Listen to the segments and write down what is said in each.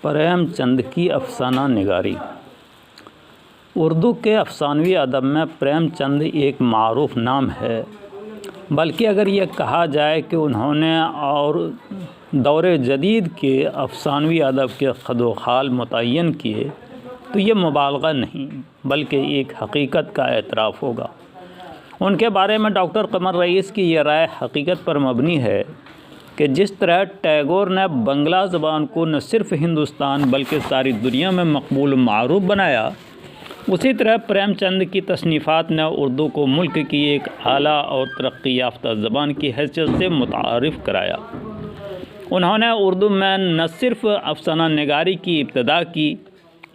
پریم چند کی افسانہ نگاری۔ اردو کے افسانوی ادب میں پریم چند ایک معروف نام ہے، بلکہ اگر یہ کہا جائے کہ انہوں نے اور دور جدید کے افسانوی ادب کے خد و خال متعین کیے تو یہ مبالغہ نہیں بلکہ ایک حقیقت کا اعتراف ہوگا۔ ان کے بارے میں ڈاکٹر قمر رئیس کی یہ رائے حقیقت پر مبنی ہے کہ جس طرح ٹیگور نے بنگلہ زبان کو نہ صرف ہندوستان بلکہ ساری دنیا میں مقبول و معروف بنایا، اسی طرح پریم چند کی تصنیفات نے اردو کو ملک کی ایک اعلیٰ اور ترقی یافتہ زبان کی حیثیت سے متعارف کرایا۔ انہوں نے اردو میں نہ صرف افسانہ نگاری کی ابتدا کی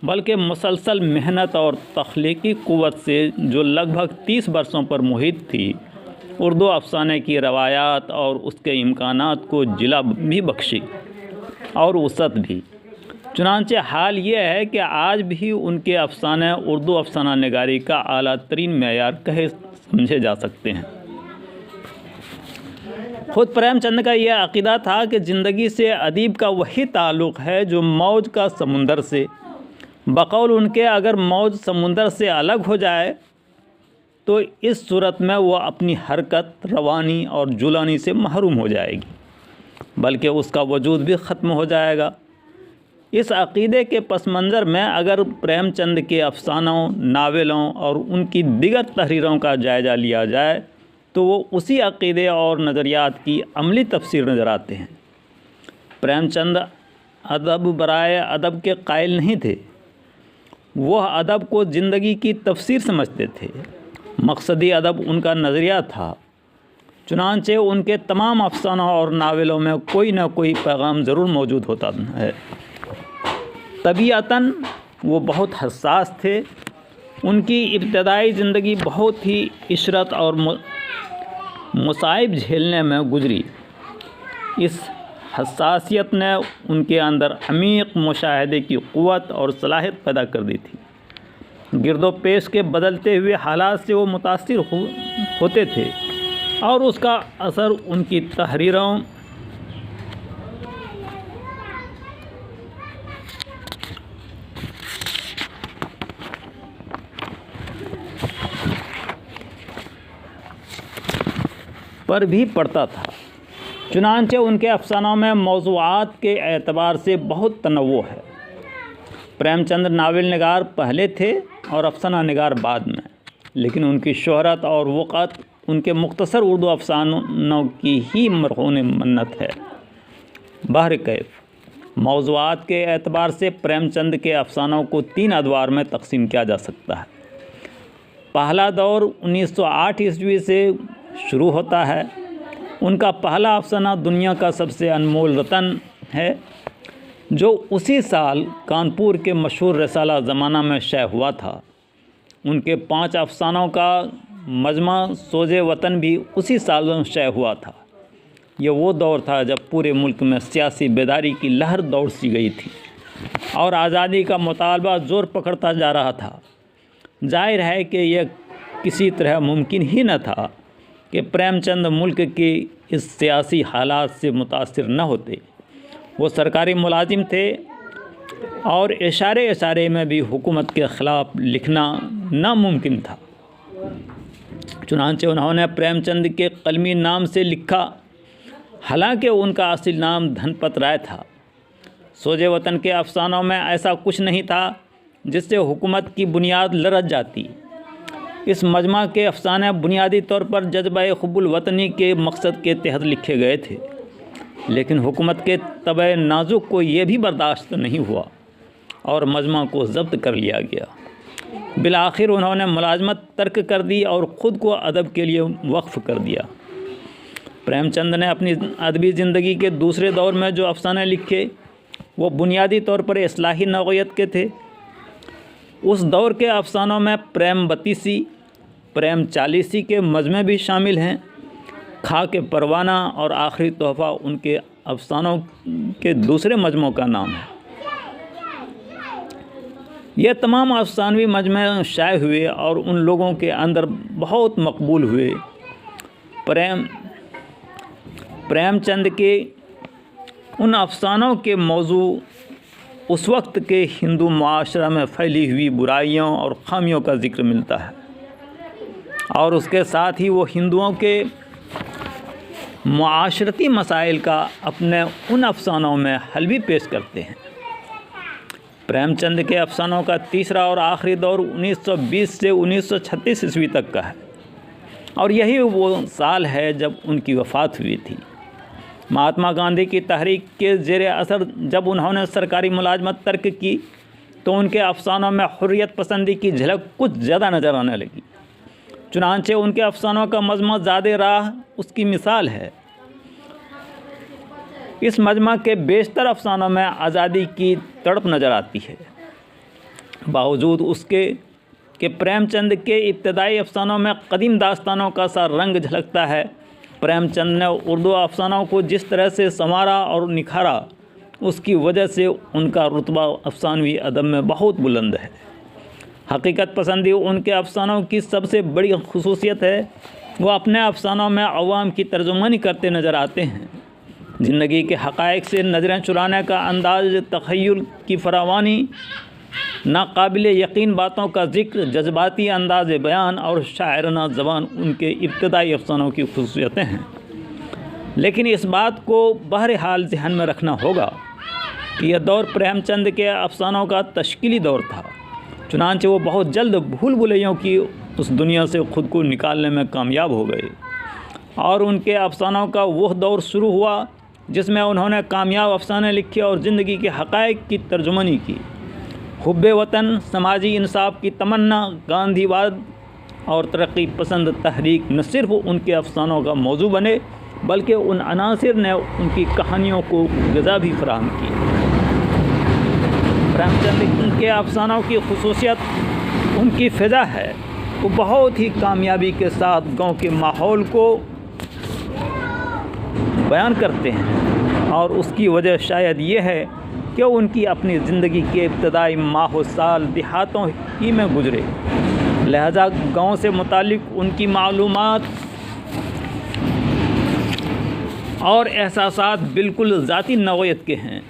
بلکہ مسلسل محنت اور تخلیقی قوت سے جو لگ بھگ 30 برسوں پر محیط تھی، اردو افسانے کی روایات اور اس کے امکانات کو جلا بھی بخشی اور وسعت بھی۔ چنانچہ حال یہ ہے کہ آج بھی ان کے افسانے اردو افسانہ نگاری کا اعلیٰ ترین معیار کہے سمجھے جا سکتے ہیں۔ خود پریم چند کا یہ عقیدہ تھا کہ زندگی سے ادیب کا وہی تعلق ہے جو موج کا سمندر سے۔ بقول ان کے اگر موج سمندر سے الگ ہو جائے تو اس صورت میں وہ اپنی حرکت، روانی اور جولانی سے محروم ہو جائے گی، بلکہ اس کا وجود بھی ختم ہو جائے گا۔ اس عقیدے کے پس منظر میں اگر پریم چند کے افسانوں، ناولوں اور ان کی دیگر تحریروں کا جائزہ لیا جائے تو وہ اسی عقیدے اور نظریات کی عملی تفسیر نظر آتے ہیں۔ پریم چند ادب برائے ادب کے قائل نہیں تھے، وہ ادب کو زندگی کی تفسیر سمجھتے تھے۔ مقصدی ادب ان کا نظریہ تھا، چنانچہ ان کے تمام افسانوں اور ناولوں میں کوئی نہ کوئی پیغام ضرور موجود ہوتا ہے۔ طبیعتاً وہ بہت حساس تھے۔ ان کی ابتدائی زندگی بہت ہی عشرت اور مصائب جھیلنے میں گزری۔ اس حساسیت نے ان کے اندر عمیق مشاہدے کی قوت اور صلاحیت پیدا کر دی تھی۔ گرد و پیش کے بدلتے ہوئے حالات سے وہ متاثر ہوتے تھے اور اس کا اثر ان کی تحریروں پر بھی پڑتا تھا۔ چنانچہ ان کے افسانوں میں موضوعات کے اعتبار سے بہت تنوع ہے۔ پریم چند ناول نگار پہلے تھے اور افسانہ نگار بعد میں، لیکن ان کی شہرت اور وقعت ان کے مختصر اردو افسانوں کی ہی مرہون منت ہے۔ بہرکیف موضوعات کے اعتبار سے پریم چند کے افسانوں کو 3 ادوار میں تقسیم کیا جا سکتا ہے۔ پہلا دور 1908 عیسوی سے شروع ہوتا ہے۔ ان کا پہلا افسانہ دنیا کا سب سے انمول رتن ہے، جو اسی سال کانپور کے مشہور رسالہ زمانہ میں شائع ہوا تھا۔ ان کے 5 افسانوں کا مجموعہ سوز وطن بھی اسی سال میں شائع ہوا تھا۔ یہ وہ دور تھا جب پورے ملک میں سیاسی بیداری کی لہر دوڑ سی گئی تھی اور آزادی کا مطالبہ زور پکڑتا جا رہا تھا۔ ظاہر ہے کہ یہ کسی طرح ممکن ہی نہ تھا کہ پریم چند ملک کے اس سیاسی حالات سے متاثر نہ ہوتے۔ وہ سرکاری ملازم تھے اور اشارے اشارے میں بھی حکومت کے خلاف لکھنا ناممکن تھا۔ چنانچہ انہوں نے پریم چند کے قلمی نام سے لکھا، حالانکہ ان کا اصل نام دھن پت رائے تھا۔ سوز وطن کے افسانوں میں ایسا کچھ نہیں تھا جس سے حکومت کی بنیاد لرز جاتی۔ اس مجموعہ کے افسانے بنیادی طور پر جذبہ حب الوطنی کے مقصد کے تحت لکھے گئے تھے، لیکن حکومت کے طبع نازک کو یہ بھی برداشت نہیں ہوا اور مجموعہ کو ضبط کر لیا گیا۔ بالآخر انہوں نے ملازمت ترک کر دی اور خود کو ادب کے لیے وقف کر دیا۔ پریم چند نے اپنی ادبی زندگی کے دوسرے دور میں جو افسانے لکھے وہ بنیادی طور پر اصلاحی نوعیت کے تھے۔ اس دور کے افسانوں میں پریم بتیسی، پریم چالیسی کے مجموعے بھی شامل ہیں۔ خاک پروانہ اور آخری تحفہ ان کے افسانوں کے دوسرے مجموعوں کا نام ہے۔ یہ تمام افسانوی مجموعے شائع ہوئے اور ان لوگوں کے اندر بہت مقبول ہوئے۔ پریم چند کے ان افسانوں کے موضوع उस वक्त के हिंदू मुआशरा में फैली हुई बुराइयों और खामियों का जिक्र मिलता है और उसके साथ ही वो हिंदुओं के मुआशरती मसाइल का अपने उन अफसानों में हल भी पेश करते हैं। प्रेमचंद के अफसानों का तीसरा और आखिरी दौर 1920 से 1936 ईस्वी तक का है और यही वो साल है जब उनकी वफ़ात हुई थी। महात्मा गांधी की तहरीक के ज़ेर असर जब उन्होंने सरकारी मुलाजमत तर्क की तो उनके अफसानों में हुर्रियत पसंदी की झलक कुछ ज़्यादा नज़र आने लगी। चुनांचे उनके अफसानों का मजमा ज़ादे राह उसकी मिसाल है। इस मजमा के बेशतर अफसानों में आज़ादी की तड़प नज़र आती है। बावजूद उसके कि प्रेमचंद के इब्तदाई अफसानों में कदीम दास्तानों का सा रंग झलकता है, प्रेमचंद ने उर्दू अफसानों को जिस तरह से संवारा और निखारा, उसकी वजह से उनका रुतबा अफसानवी अदब में बहुत बुलंद है। हकीकत पसंदी उनके अफसानों की सबसे बड़ी खुसूसियत है। वो अपने अफसानों में अवाम की तर्जुमानी करते नज़र आते हैं। ज़िंदगी के हक़ाइक़ से नज़रें चुराने का अंदाज़, तख़य्युल की फरावानी, नाकाबिल यकीन बातों का ज़िक्र, जज्बाती अंदाज़ बयान और शायराना ज़बान उनके इब्तदाई अफसानों की खुसूसियतें हैं। लेकिन इस बात को बहरहाल ज़हन में रखना होगा कि यह दौर प्रेमचंद के अफसानों का तश्कीली दौर था। चुनांचे वो बहुत जल्द भूल भुलैयों की उस दुनिया से ख़ुद को निकालने में कामयाब हो गए और उनके अफसानों का वह दौर शुरू हुआ जिसमें उन्होंने कामयाब अफसाने लिखे और ज़िंदगी के हक़ाइक़ की तर्जुमानी की। हुब्बे वतन, समाजी इंसाफ की तमन्ना, गांधीवाद और तरक्की पसंद तहरीक न सिर्फ उनके अफसानों का मौजू बने बल्कि उन अनासिर ने उनकी कहानियों को ग़िज़ा भी फराहम की। प्रेमचंद के अफसानों की खुसूसियत उनकी फ़िज़ा है। वो बहुत ही कामयाबी के साथ गांव के माहौल को बयान करते हैं और उसकी वजह शायद ये है कि उनकी अपनी ज़िंदगी के इब्तदाई माह साल देहातों ही में गुजरे, लिहाजा गांव से मुतालिक उनकी मालूमात और एहसासात बिल्कुल ज़ाती नौइयत के हैं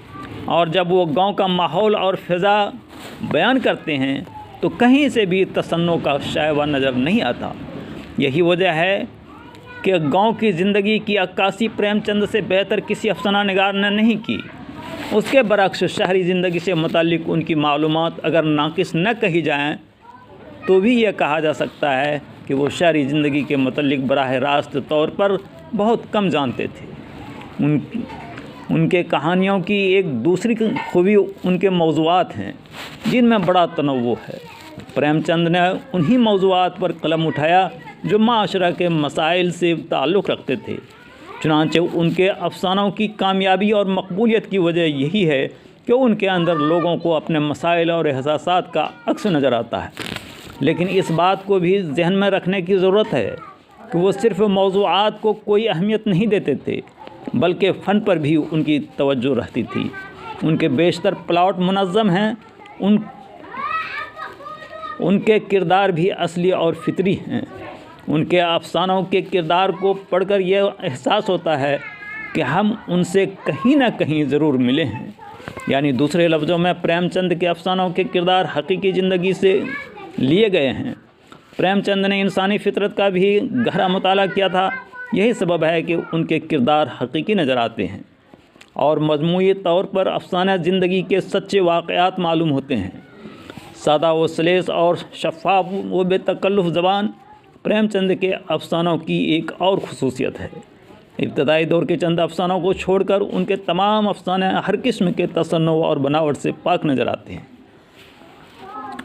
और जब वो गांव का माहौल और फ़िज़ा बयान करते हैं तो कहीं से भी तसन्नो का शायवा नज़र नहीं आता। यही वजह है कि गांव की ज़िंदगी की अक्कासी प्रेमचंद से बेहतर किसी अफसाना निगार ने नहीं की। उसके बरक्स शहरी ज़िंदगी से मुतालिक उनकी मालूमात अगर नाकिस न कही जाएं तो भी यह कहा जा सकता है कि वो शहरी ज़िंदगी के मुतालिक बराह रास्त तौर पर बहुत कम जानते थे। उनके कहानियों की एक दूसरी खूबी उनके मौज़ूआत हैं जिनमें बड़ा तनव्वु है। प्रेमचंद ने उन्हीं मौज़ूआत पर कलम उठाया जो माशरा के मसाइल से ताल्लुक़ रखते थे। चुनांचे उनके अफसानों की कामयाबी और मकबूलियत की वजह यही है कि उनके अंदर लोगों को अपने मसाइल और एहसासात का अक्स नज़र आता है। लेकिन इस बात को भी जहन में रखने की ज़रूरत है कि वो सिर्फ़ मौज़ूआत को कोई अहमियत नहीं देते थे बल्कि फ़न पर भी उनकी तवज्जो रहती थी। उनके बेशतर प्लॉट मुनज़्ज़म हैं, उनके किरदार भी असली और फितरी हैं। उनके अफसानों के किरदार को पढ़कर यह एहसास होता है कि हम उनसे कहीं ना कहीं ज़रूर मिले हैं। यानी दूसरे लफ्ज़ों में प्रेमचंद के अफसानों के किरदार हकीकी ज़िंदगी से लिए गए हैं। प्रेमचंद ने इंसानी फितरत का भी गहरा मुताला किया था। यही सबब है कि उनके किरदार हकीकी नज़र आते हैं और मजमूई तौर पर अफसाना ज़िंदगी के सच्चे वाक़यात मालूम होते हैं। सादा व सलीस और शफ़ाफ व बेतकल्लुफ़ ज़बान प्रेमचंद के अफसानों की एक और खुसूसियत है। इब्तदाई दौर के चंद अफसानों को छोड़कर उनके तमाम अफसाने हर किस्म के तसन्नुअ और बनावट से पाक नज़र आते हैं।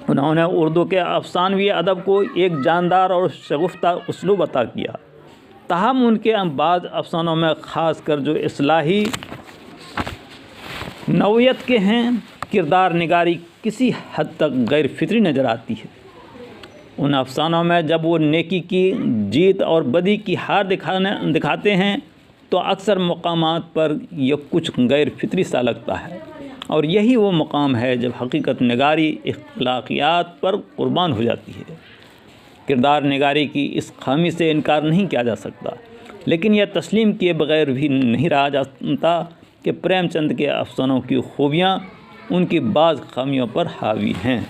उन्होंने उर्दू के अफसानवी अदब को एक जानदार और शगुफ्ता उसलूब अता किया। ताहम उनके बाद अफसानों में ख़ास कर जो इस्लाही नौइयत के हैं, किरदार निगारी किसी हद तक गैर फितरी नज़र आती है। उन अफसानों में जब वो नेकी की जीत और बदी की हार दिखाते हैं तो अक्सर मकामात पर यह कुछ गैर फितरी सा लगता है और यही वो मकाम है जब हकीकत निगारी अखलाकियात पर कुर्बान हो जाती है। किरदार निगारी की इस खामी से इनकार नहीं किया जा सकता, लेकिन यह तस्लीम किए बग़ैर भी नहीं रहा जाता कि प्रेमचंद के अफसानों की खूबियाँ ان کی بعض خامیوں پر حاوی ہیں۔